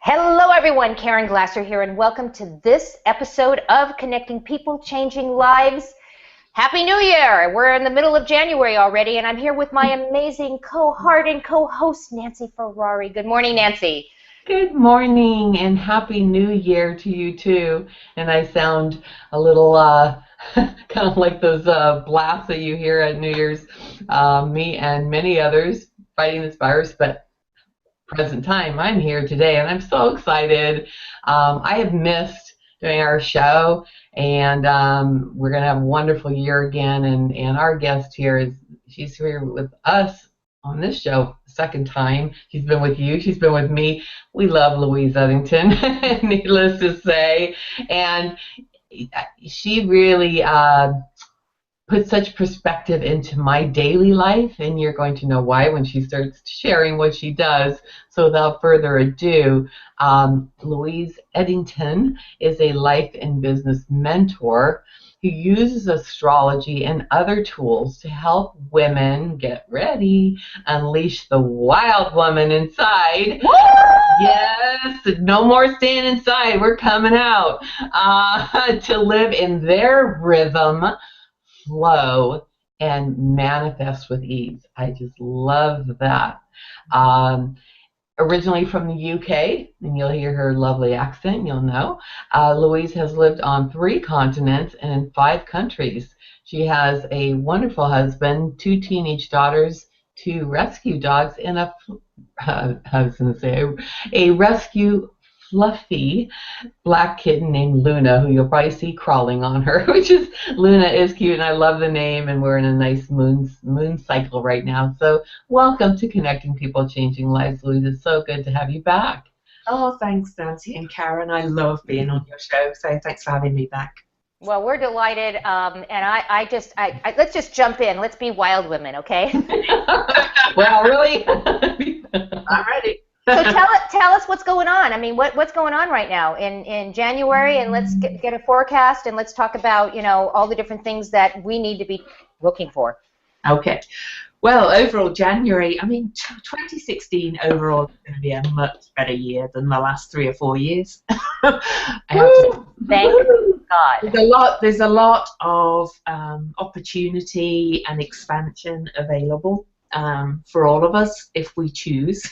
Hello everyone, Caren Glasser here, and welcome to this episode of Connecting People, Changing Lives. Happy New Year! We're in the middle of January already, and I'm here with my amazing co-heart and co-host, Nancy Ferrari. Good morning, Nancy. Good morning, and Happy New Year to you too. And I sound a little kind of like those blasts that you hear at New Year's. Me and many others fighting this virus, but present time, I'm here today, and I'm so excited. I have missed doing our show, and we're going to have a wonderful year again. And our guest here she's here with us on this show second time. She's been with you. She's been with me. We love Louise Edington, needless to say. And she really put such perspective into my daily life, and you're going to know why when she starts sharing what she does. So without further ado, Louise Edington is a life and business mentor who uses astrology and other tools to help women get ready, unleash the wild woman inside. Woo! Yes, no more staying inside. We're coming out to live in their rhythm, flow, and manifest with ease. I just love that. Originally from the UK, and you'll hear her lovely accent, you'll know. Louise has lived on 3 continents and in 5 countries. She has a wonderful husband, 2 teenage daughters, 2 rescue dogs, and a rescue fluffy black kitten named Luna, who you'll probably see crawling on her, which is, Luna is cute, and I love the name, and we're in a nice moon cycle right now. So welcome to Connecting People, Changing Lives, Louise. It's so good to have you back. Oh, thanks, Nancy and Caren. I love being on your show, so thanks for having me back. Well, we're delighted, and let's just jump in. Let's be wild women, okay? Well, really? I'm ready. So tell us what's going on. I mean, what's going on right now in January, and let's get a forecast, and let's talk about, all the different things that we need to be looking for. Okay. Well, overall, January, 2016 overall is going to be a much better year than the last 3 or 4 years. Thank God. There's a lot of opportunity and expansion available. For all of us, if we choose.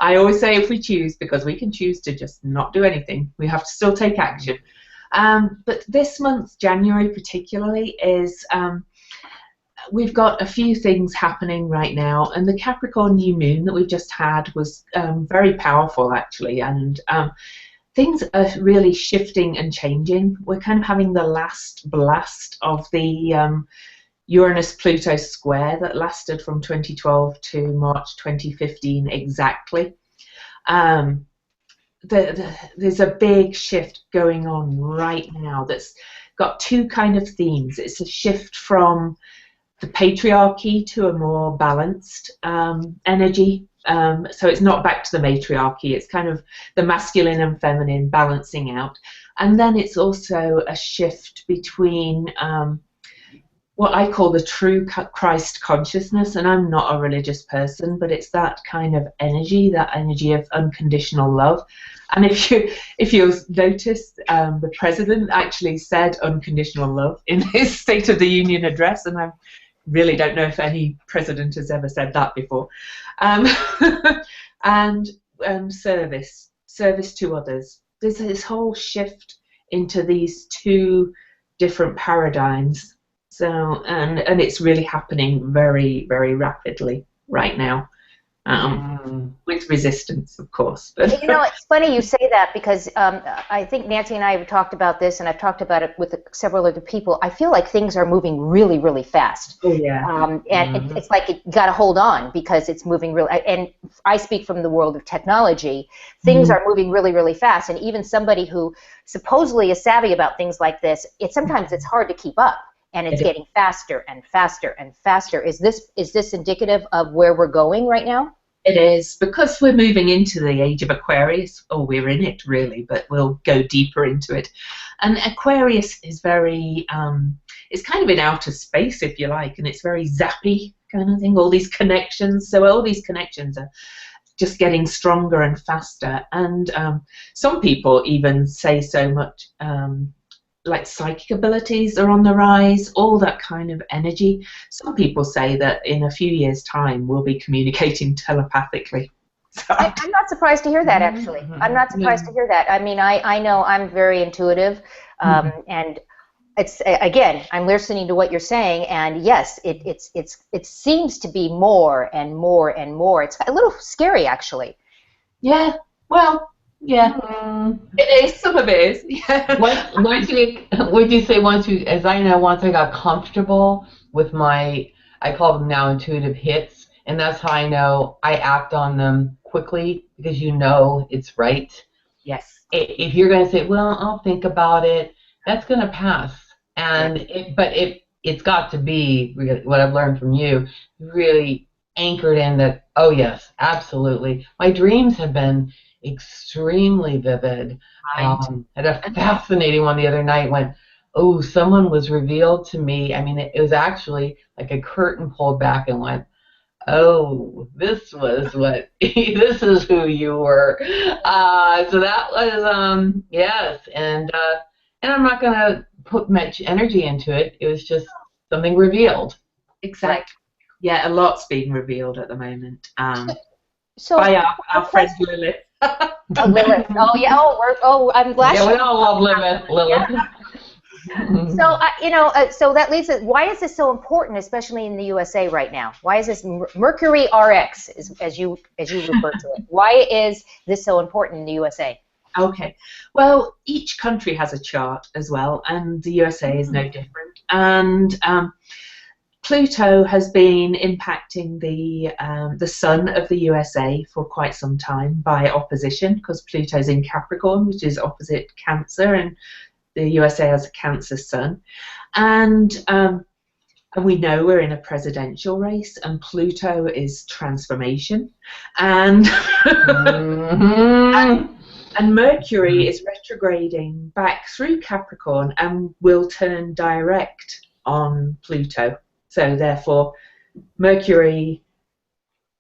I always say if we choose, because we can choose to just not do anything. We have to still take action. But this month, January particularly, is we've got a few things happening right now, and the Capricorn new moon that we've just had was very powerful, actually, and things are really shifting and changing. We're kind of having the last blast of the Uranus-Pluto square that lasted from 2012 to March 2015 exactly. There's a big shift going on right now that's got 2 kind of themes. It's a shift from the patriarchy to a more balanced energy. So it's not back to the matriarchy. It's kind of the masculine and feminine balancing out. And then it's also a shift between what I call the true Christ consciousness, and I'm not a religious person, but it's that kind of energy, that energy of unconditional love. And if you notice, the president actually said unconditional love in his State of the Union address, and I really don't know if any president has ever said that before. And service to others. There's this whole shift into these 2 different paradigms. So, and it's really happening very, very rapidly right now, with resistance, of course. But It's funny you say that, because I think Nancy and I have talked about this, and I've talked about it with several other people. I feel like things are moving really, really fast. Oh, yeah. And it's like you got to hold on, because it's moving really. And I speak from the world of technology. Things are moving really, really fast, and even somebody who supposedly is savvy about things like this, sometimes it's hard to keep up. And it's getting faster and faster and faster. Is this indicative of where we're going right now? It is, because we're moving into the age of Aquarius, or we're in it really, but we'll go deeper into it. And Aquarius is very, it's kind of in outer space, if you like, and it's very zappy kind of thing, all these connections. So all these connections are just getting stronger and faster. And some people even say so much, like psychic abilities are on the rise, all that kind of energy. Some people say that in a few years' time we'll be communicating telepathically. So I'm not surprised to hear that, actually. I'm not surprised to hear that. I mean, I know I'm very intuitive, and it's, again, I'm listening to what you're saying, and yes, it seems to be more and more and more. It's a little scary, actually. Yeah, well, yeah, it is. Some of it is. Yeah. Once as I know, once I got comfortable with my, I call them now intuitive hits, and that's how I know I act on them quickly, because you know it's right. Yes. If you're going to say, well, I'll think about it, that's going to pass. And it's got to be, what I've learned from you, really anchored in that, oh yes, absolutely. My dreams have been extremely vivid. I had a fascinating one the other night when, oh, someone was revealed to me. I mean, it was actually like a curtain pulled back and went, oh, this was what, this is who you were. So that was, yes. And I'm not going to put much energy into it. It was just something revealed. Exactly. Right. Yeah, a lot's being revealed at the moment. So by our friend Lilith. Lilith. Oh, yeah. I'm glad. Yeah, we all love Lilith. Yeah. So, so that leads us, why is this so important, especially in the USA right now? Why is this Mercury Rx, as you refer to it? Why is this so important in the USA? Okay. Well, each country has a chart as well, and the USA is no different. And Pluto has been impacting the sun of the USA for quite some time by opposition, because Pluto's in Capricorn, which is opposite Cancer, and the USA has a Cancer sun. And we know we're in a presidential race, and Pluto is transformation. And, and Mercury is retrograding back through Capricorn and will turn direct on Pluto. So therefore, Mercury,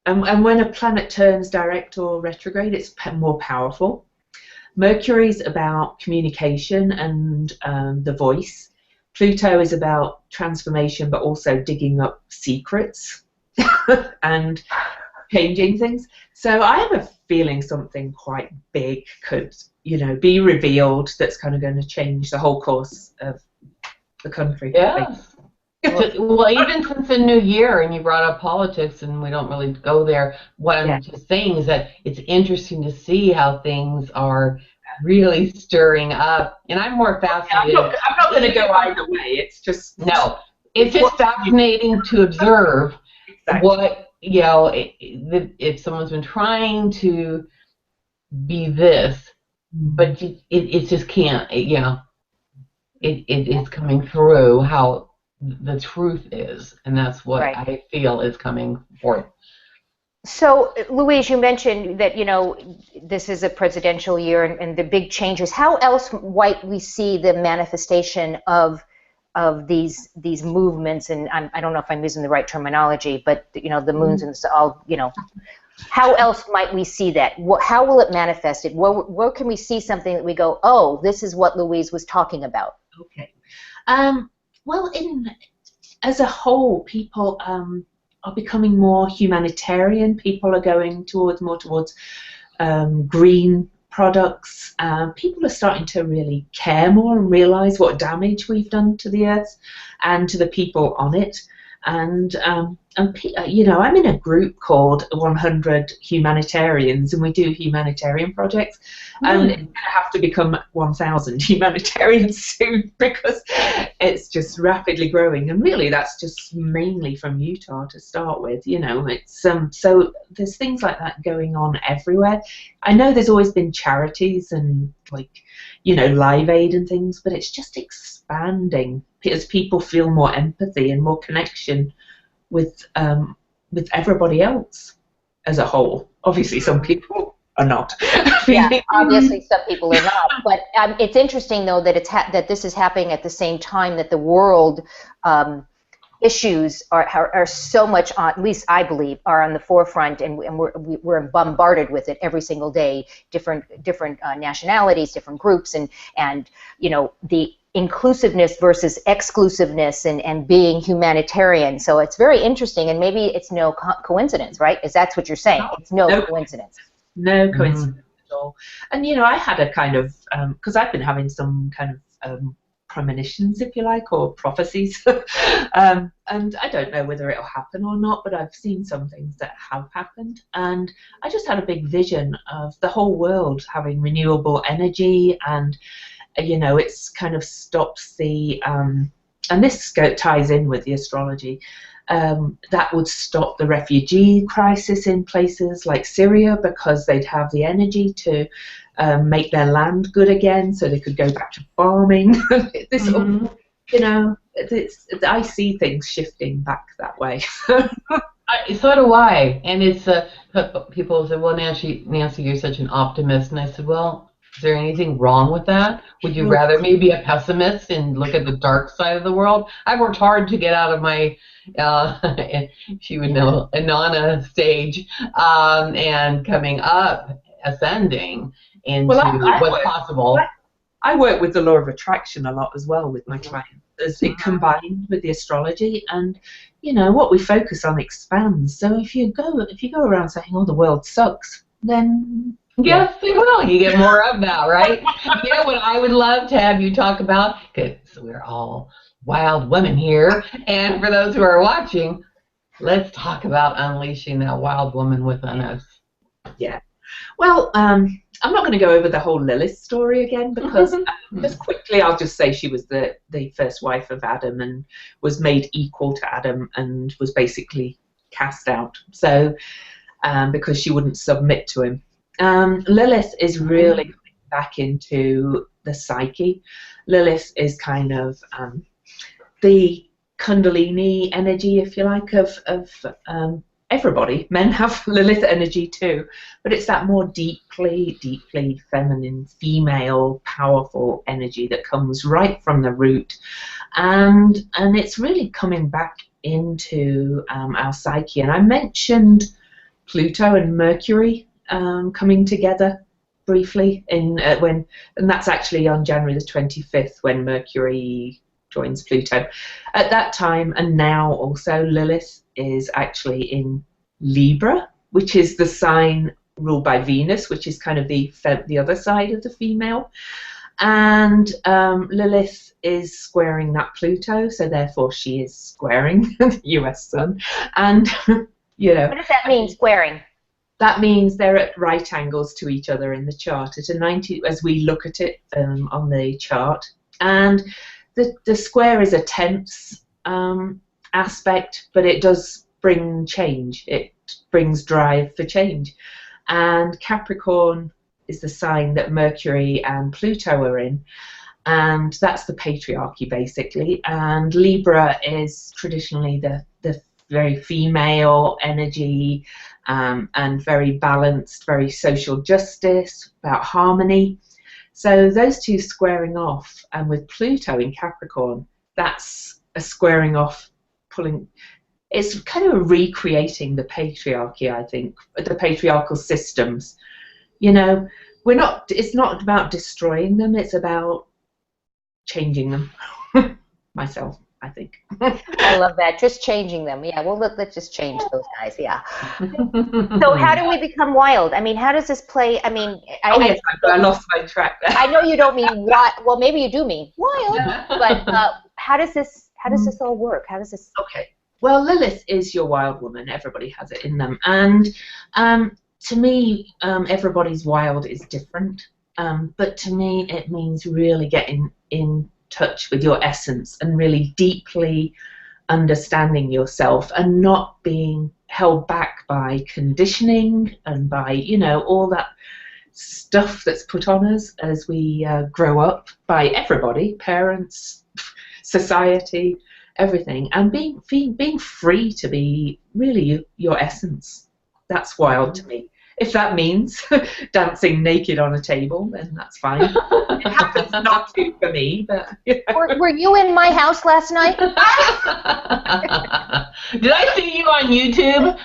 and when a planet turns direct or retrograde, it's more powerful. Mercury's about communication and the voice. Pluto is about transformation, but also digging up secrets and changing things. So I have a feeling something quite big could, be revealed that's kind of going to change the whole course of the country. Yeah. Well, even since the new year, and you brought up politics, and we don't really go there, what I'm just saying is that it's interesting to see how things are really stirring up, and I'm more fascinated. I'm not going to go either way. It's just it's just fascinating to observe what if someone's been trying to be this, but it just can't. It is coming through how the truth is, and that's what I feel is coming forth. So, Louise, you mentioned that this is a presidential year, and the big changes. How else might we see the manifestation of these movements? And I don't know if I'm using the right terminology, but the moons and all. How else might we see that? How will it manifest it? Where can we see something that we go, oh, this is what Louise was talking about? Okay. Well, as a whole, people are becoming more humanitarian. People are going more towards green products. People are starting to really care more and realize what damage we've done to the earth and to the people on it. And I'm in a group called 100 Humanitarians, and we do humanitarian projects. And it's going to have to become 1,000 humanitarians soon, because it's just rapidly growing. And really, that's just mainly from Utah to start with. It's so there's things like that going on everywhere. I know there's always been charities and Live Aid and things, but it's just expanding as people feel more empathy and more connection with everybody else as a whole. Obviously, some people are not. Obviously, some people are not. But it's interesting, though, that that this is happening at the same time that the world issues are so much on, at least I believe, are on the forefront, and we're bombarded with it every single day. Different nationalities, different groups, and the inclusiveness versus exclusiveness, and being humanitarian. So it's very interesting, and maybe it's no coincidence, right? Is that's what you're saying? It's no coincidence. No coincidence at all. And I had a kind of because I've been having some kind of premonitions, if you like, or prophecies, and I don't know whether it'll happen or not, but I've seen some things that have happened, and I just had a big vision of the whole world having renewable energy, and it's kind of stops the and this ties in with the astrology, that would stop the refugee crisis in places like Syria, because they'd have the energy to make their land good again, so they could go back to farming. This, I see things shifting back that way. So do I. And it's people say, "Well, Nancy, you're such an optimist," and I said, "Well, is there anything wrong with that? Would you rather me be a pessimist and look at the dark side of the world? I've worked hard to get out of my, she would know, Inanna stage, and coming up, ascending into what's possible." I work with the law of attraction a lot as well with my clients, as it combined with the astrology, and what we focus on expands. So if you go around saying, "Oh, the world sucks," then yes, they will. You get more of that, right? What I would love to have you talk about, because we're all wild women here, and for those who are watching, let's talk about unleashing that wild woman within us. Yeah. Well, I'm not going to go over the whole Lilith story again, because just quickly I'll just say she was the first wife of Adam, and was made equal to Adam, and was basically cast out. So because she wouldn't submit to him. Lilith is really coming back into the psyche. Lilith is kind of the Kundalini energy, if you like, of everybody. Men have Lilith energy too, but it's that more deeply feminine, female, powerful energy that comes right from the root, and it's really coming back into our psyche. And I mentioned Pluto and Mercury coming together briefly and that's actually on January the 25th when Mercury joins Pluto. At that time, and now also, Lilith is actually in Libra, which is the sign ruled by Venus, which is kind of the other side of the female. And Lilith is squaring that Pluto, so therefore she is squaring the US sun. And what does that mean, squaring? That means they're at right angles to each other in the chart at a 90, as we look at it on the chart. And the square is a tense aspect, but it does bring change. It brings drive for change. And Capricorn is the sign that Mercury and Pluto are in, and that's the patriarchy basically. And Libra is traditionally the very female energy, and very balanced, very social justice, about harmony. So those two squaring off, and with Pluto in Capricorn, that's a squaring off, it's kind of recreating the patriarchy, I think, the patriarchal systems. It's not about destroying them, it's about changing them. Myself, I think. I love that. Just changing them. Yeah, well, let's just change those guys. Yeah. So how do we become wild? I mean, how does this play? I mean, I lost my track there. I know you don't mean wild. Well, maybe you do mean wild. But how does this all work? How does this? Okay. Well, Lilith is your wild woman. Everybody has it in them, and to me, everybody's wild is different. But to me, it means really getting in touch with your essence and really deeply understanding yourself, and not being held back by conditioning and by all that stuff that's put on us as we grow up, by everybody, parents, society, everything, and being free to be really your essence. That's wild to me. If that means dancing naked on a table, then that's fine. It happens not to for me, but Were you in my house last night? Did I see you on YouTube?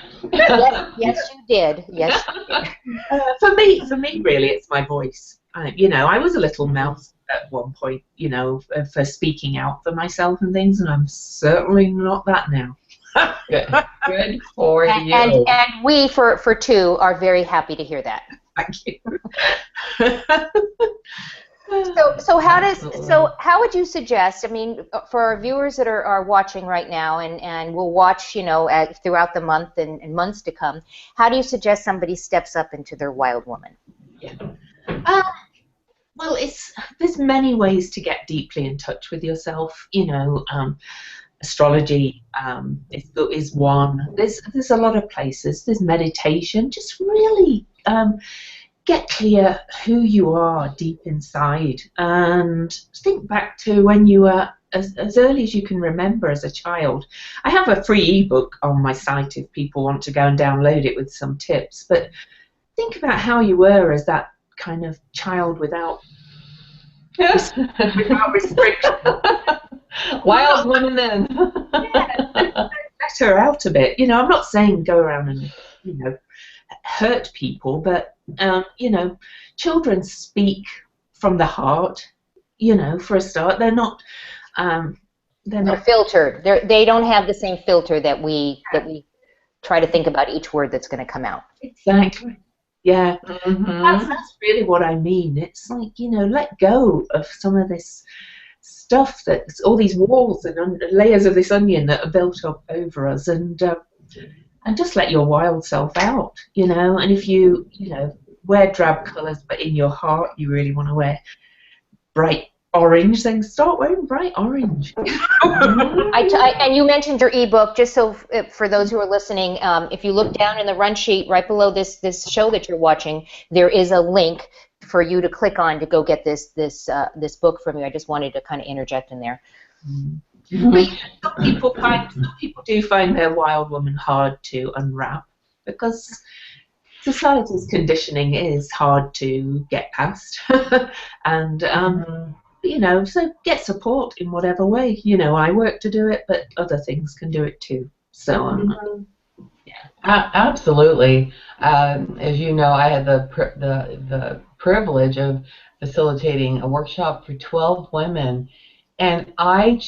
Yes, you did. Yes, you did. For me, really, it's my voice. I was a little mouse at one point, for speaking out for myself and things, and I'm certainly not that now. Good for you. And we, for two, are very happy to hear that. Thank you. So how would you suggest? I mean, for our viewers that are watching right now and will watch, throughout the month and months to come, how do you suggest somebody steps up into their wild woman? Yeah. Well, there's many ways to get deeply in touch with yourself. Astrology is one. There's a lot of places. There's meditation. Just really get clear who you are deep inside, and think back to when you were as early as you can remember as a child. I have a free ebook on my site if people want to go and download it with some tips. But think about how you were as that kind of child without restriction. Wild woman then. Let her out a bit. I'm not saying go around and hurt people, but children speak from the heart. For a start, they're not filtered. They don't have the same filter that we try to think about each word that's going to come out. Exactly. Yeah. Mm-hmm. That's really what I mean. It's like, let go of some of this stuff, that's all these walls and layers of this onion that are built up over us, and just let your wild self out, and if you wear drab colours but in your heart you really want to wear bright orange, then start wearing bright orange. And you mentioned your ebook. Just so for those who are listening, if you look down in the run sheet right below this show that you're watching, there is a link for you to click on to go get this book from you. I just wanted to kind of interject in there. Some people do find their wild woman hard to unwrap, because society's conditioning is hard to get past. And so get support in whatever way. I work to do it, but other things can do it too. So absolutely. As you know, I had the privilege of facilitating a workshop for 12 women, and I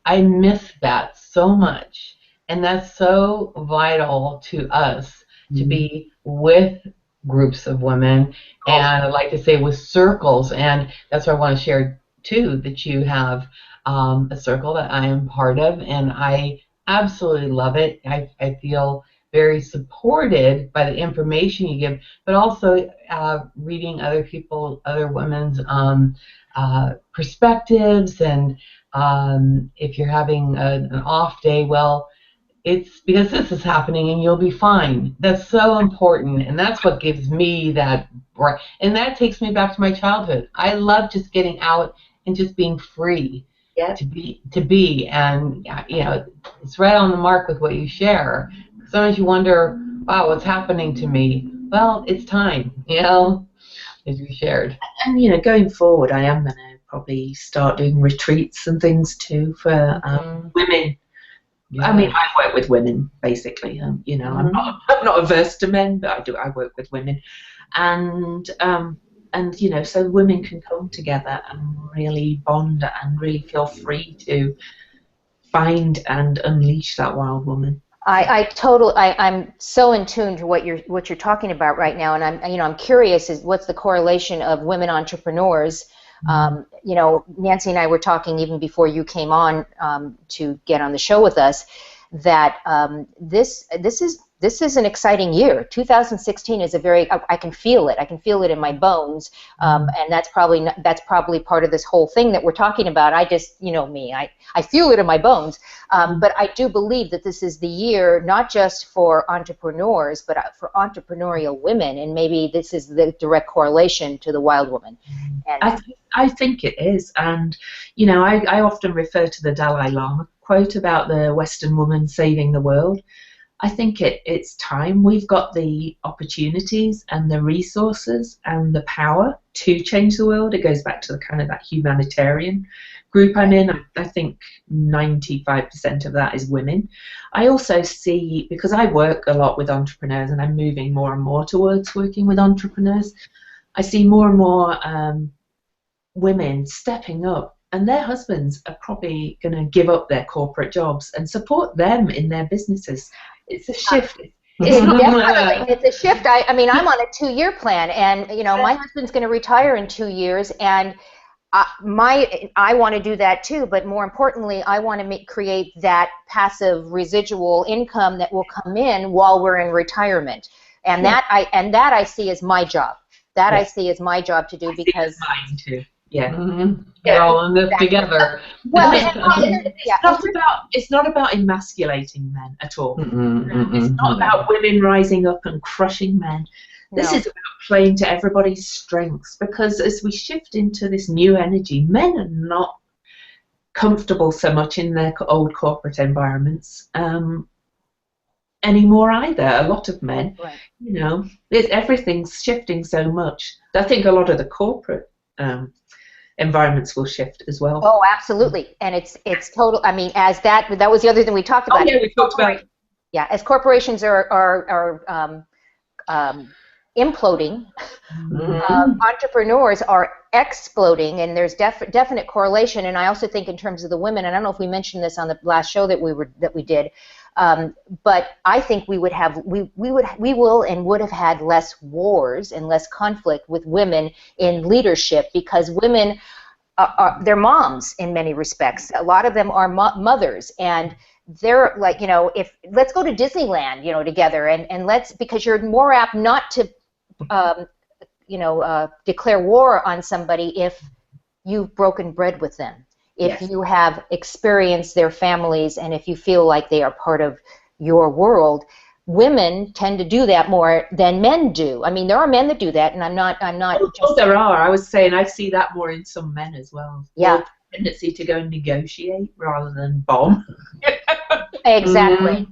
miss that so much, and that's so vital to us to be with groups of women, and I like to say with circles, and that's why I want to share too that you have a circle that I am part of, and I absolutely love it. I feel very supported by the information you give, but also reading other women's perspectives, and if you're having an off day, well, it's because this is happening and you'll be fine. That's so important, and that's what gives me that bright, and that takes me back to my childhood. I love just getting out and just being free. Yeah. To be, and it's right on the mark with what you share. Sometimes you wonder, wow, what's happening to me? Well, it's time, as you shared. And going forward, I am going to probably start doing retreats and things too for women. Yeah. I mean, I work with women basically. I'm not averse to men, but I work with women, and so women can come together and really bond and really feel free to find and unleash that wild woman. I'm so in tune to what you're talking about right now, and I'm curious what's the correlation of women entrepreneurs. Nancy and I were talking even before you came on to get on the show with us, that this is an exciting year. 2016 is I can feel it. I can feel it in my bones, and that's probably part of this whole thing that we're talking about. I just, me, I feel it in my bones. But I do believe that this is the year, not just for entrepreneurs, but for entrepreneurial women, and maybe this is the direct correlation to the wild woman. And I think it is, and I often refer to the Dalai Lama quote about the Western woman saving the world. I think it's time. We've got the opportunities and the resources and the power to change the world. It goes back to the kind of that humanitarian group I'm in. I think 95% of that is women. I also see, because I work a lot with entrepreneurs and I'm moving more and more towards working with entrepreneurs, I see more and more women stepping up, and their husbands are probably going to give up their corporate jobs and support them in their businesses. It's a shift. It's a shift. I mean, I'm on a 2-year plan, and you know, my husband's going to retire in 2 years, and I want to do that too. But more importantly, I want to create that passive residual income that will come in while we're in retirement, and that I see as my job. That I see as my job to do, because mine too. Yeah. We're all in this together. Well, it's not about emasculating men at all. It's not about women rising up and crushing men. This is about playing to everybody's strengths, because as we shift into this new energy, men are not comfortable so much in their old corporate environments anymore either. A lot of men, you know, everything's shifting so much. I think a lot of the corporate environments will shift as well. Oh, absolutely. And it's total. I mean, as that was the other thing we talked about. Oh, yeah, we talked about. Yeah, as corporations are imploding, entrepreneurs are exploding, and there's definite correlation. And I also think in terms of the women, and I don't know if we mentioned this on the last show that we did, but I think we will and would have had less wars and less conflict with women in leadership, because women they're moms in many respects. A lot of them are mothers, and they're like, you know, let's go to Disneyland, you know, together, and because you're more apt not to declare war on somebody if you've broken bread with them. If you have experienced their families, and if you feel like they are part of your world. Women tend to do that more than men do. I mean, there are men that do that, and I'm not. Oh, there are. I was saying I see that more in some men as well. Yeah. The tendency to go and negotiate rather than bomb. Exactly.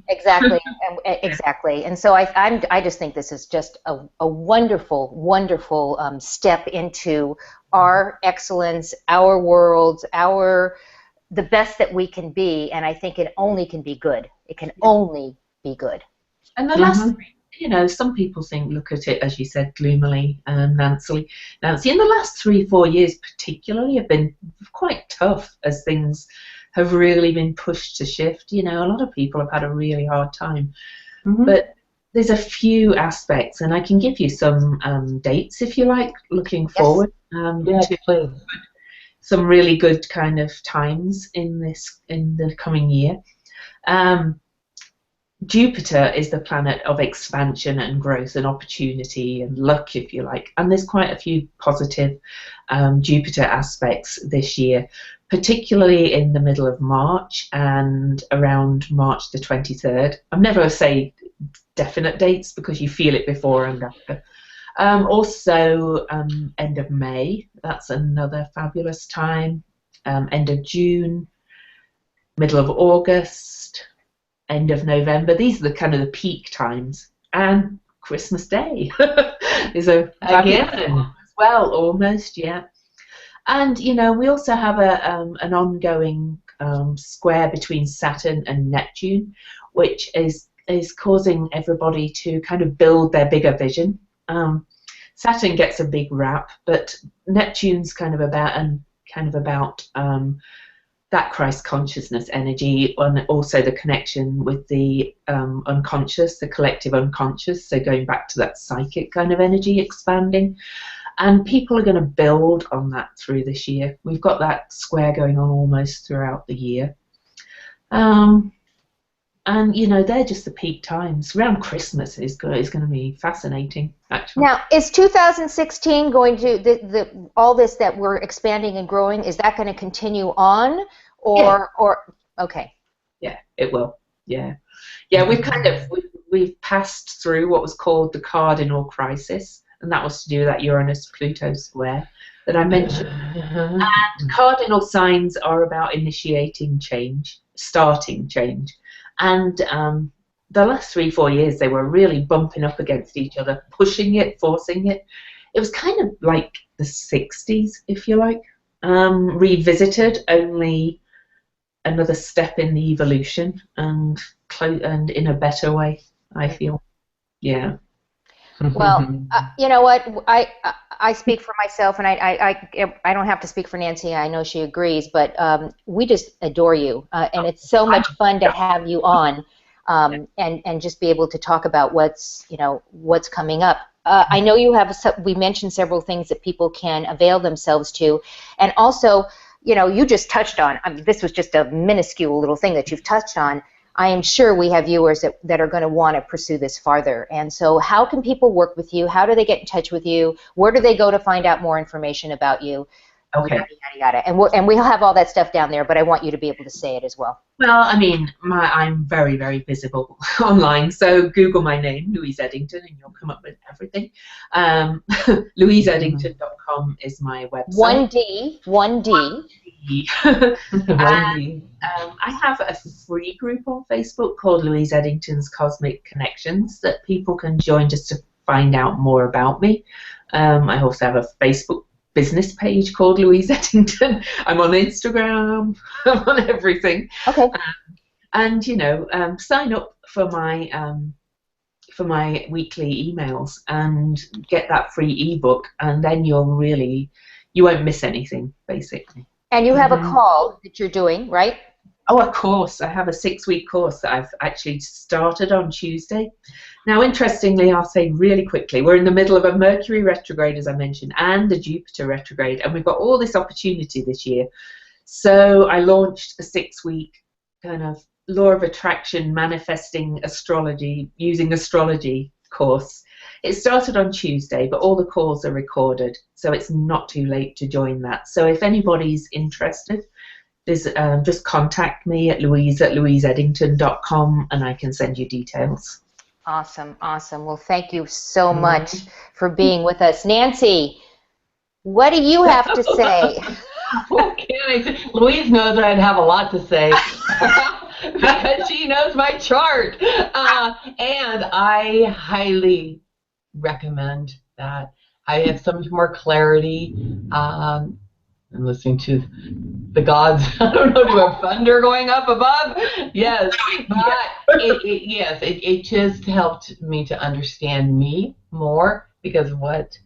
And so I just think this is just a wonderful, wonderful step into our excellence, our worlds, the best that we can be, and I think it only can be good. It can only be good. And the last, you know, some people look at it, as you said, gloomily and Nancy, in the last 3-4 years particularly have been quite tough, as things have really been pushed to shift. You know, a lot of people have had a really hard time. But there's a few aspects, and I can give you some dates if you like, looking forward to some really good kind of times in the coming year. Jupiter is the planet of expansion and growth and opportunity and luck, if you like, and there's quite a few positive Jupiter aspects this year, particularly in the middle of March and around March the 23rd. I'm never going to say definite dates because you feel it before and after. Also, end of May, that's another fabulous time. End of June, middle of August, end of November. These are the kind of the peak times. And Christmas Day is a fabulous one as well, almost, yeah. And, you know, we also have an ongoing square between Saturn and Neptune, which is causing everybody to kind of build their bigger vision. Saturn gets a big rap, but Neptune's kind of about that Christ consciousness energy, and also the connection with the unconscious, the collective unconscious, so going back to that psychic kind of energy expanding. And people are going to build on that through this year. We've got that square going on almost throughout the year. And, you know, they're just the peak times. Around Christmas is going to be fascinating, actually. Now, is 2016 going to, all this that we're expanding and growing, is that going to continue on? Or okay. Yeah, it will. Yeah. Yeah, we've passed through what was called the Cardinal Crisis, and that was to do with that Uranus-Pluto square that I mentioned. And cardinal signs are about initiating change, starting change. And the last 3-4 years, they were really bumping up against each other, pushing it, forcing it. It was kind of like the 60s, if you like, revisited, only another step in the evolution, and in a better way, I feel. Yeah. Well, you know what? I speak for myself, and I don't have to speak for Nancy. I know she agrees, but we just adore you, and it's so much fun to have you on, and just be able to talk about what's coming up. I know you have. We mentioned several things that people can avail themselves to, and also, you just touched on. I mean, this was just a minuscule little thing that you've touched on. I am sure we have viewers that are going to want to pursue this farther. And so how can people work with you? How do they get in touch with you? Where do they go to find out more information about you? Okay. Yada, yada, yada. And we'll have all that stuff down there, but I want you to be able to say it as well. Well, I mean, I'm very, very visible online, so Google my name, Louise Edington, and you'll come up with everything. LouiseEdington.com is my website. One D. I have a free group on Facebook called Louise Eddington's Cosmic Connections that people can join just to find out more about me. I also have a Facebook business page called Louise Edington. I'm on Instagram. I'm on everything. Okay. And sign up for my weekly emails and get that free ebook, and then you won't miss anything, basically. And you have a call that you're doing, right? Oh, of course. I have a 6-week course that I've actually started on Tuesday. Now, interestingly, I'll say really quickly, we're in the middle of a Mercury retrograde, as I mentioned, and a Jupiter retrograde, and we've got all this opportunity this year. So I launched a 6-week kind of law of attraction, manifesting astrology, using astrology course. It started on Tuesday, but all the calls are recorded, so it's not too late to join that. So if anybody's interested, just contact me at louiseedington.com, and I can send you details. Awesome, awesome. Well, thank you so much for being with us. Nancy, what do you have to say? What can I say? Louise knows I'd have a lot to say because she knows my chart. And I highly recommend that. I have so much more clarity. I'm listening to the gods. I don't know, do we have thunder going up above? Yes, but it just helped me to understand me more because of what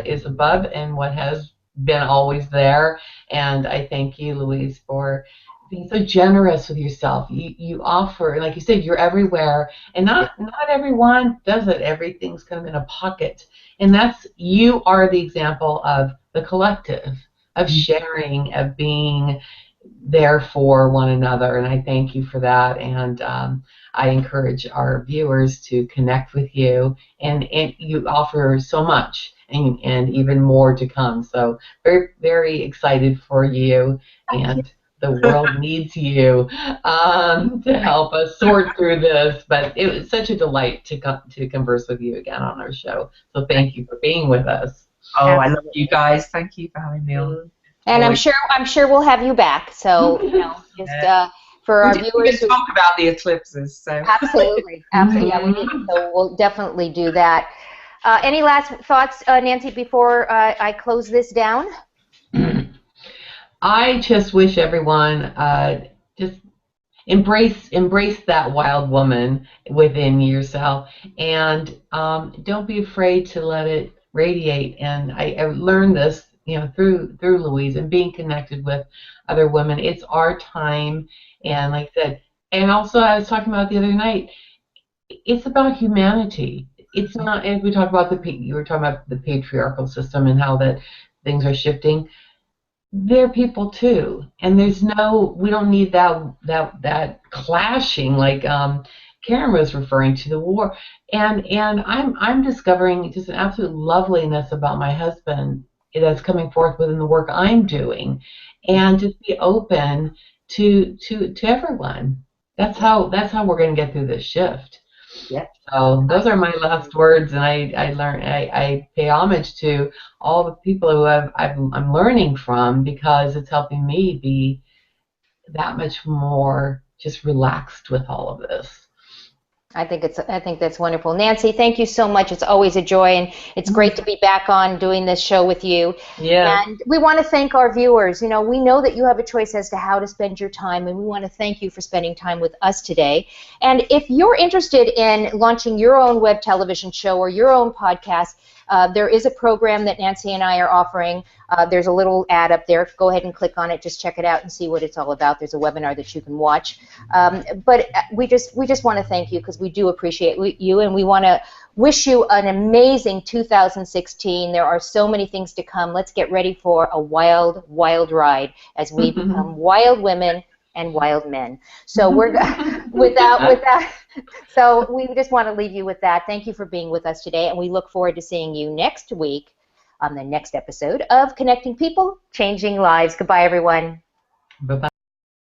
is above and what has been always there. And I thank you, Louise, for being so generous with yourself. You offer, like you said, you're everywhere, and not everyone does it. Everything's kind of in a pocket, and you are the example of the collective, of sharing, of being there for one another, and I thank you for that. And I encourage our viewers to connect with you, and you offer so much, and even more to come. So very, very excited for you, and the world needs you to help us sort through this. But it was such a delight to converse with you again on our show. So thank you for being with us. Oh, I love you guys. Thank you for having me on. And I'm sure we'll have you back. So just for our viewers, we can talk about the eclipses. So absolutely. Yeah, we need. So we'll definitely do that. Any last thoughts, Nancy, before I close this down? I just wish everyone just embrace that wild woman within yourself, and don't be afraid to let it radiate. And I learned this, through Louise and being connected with other women. It's our time, and like I said, and also I was talking about the other night, it's about humanity. It's not, and we talk about you were talking about the patriarchal system and how that things are shifting. They're people too, and we don't need that clashing like Caren was referring to, the war. And I'm discovering just an absolute loveliness about my husband that's coming forth within the work I'm doing, and just be open to everyone. That's how we're going to get through this shift. Yeah. So those are my last words, and I pay homage to all the people who I'm learning from, because it's helping me be that much more just relaxed with all of this. I think that's wonderful. Nancy, thank you so much. It's always a joy, and it's great to be back on doing this show with you. Yeah. And we want to thank our viewers. You know, we know that you have a choice as to how to spend your time, and we want to thank you for spending time with us today. And if you're interested in launching your own web television show or your own podcast, there is a program that Nancy and I are offering. There's a little ad up there. Go ahead and click on it. Just check it out and see what it's all about. There's a webinar that you can watch. But we just want to thank you because we do appreciate you, and we want to wish you an amazing 2016. There are so many things to come. Let's get ready for a wild, wild ride as we become wild women and wild men. So we're so we just want to leave you with that. Thank you for being with us today, and we look forward to seeing you next week on the next episode of Connecting People, Changing Lives. Goodbye, everyone. Bye-bye.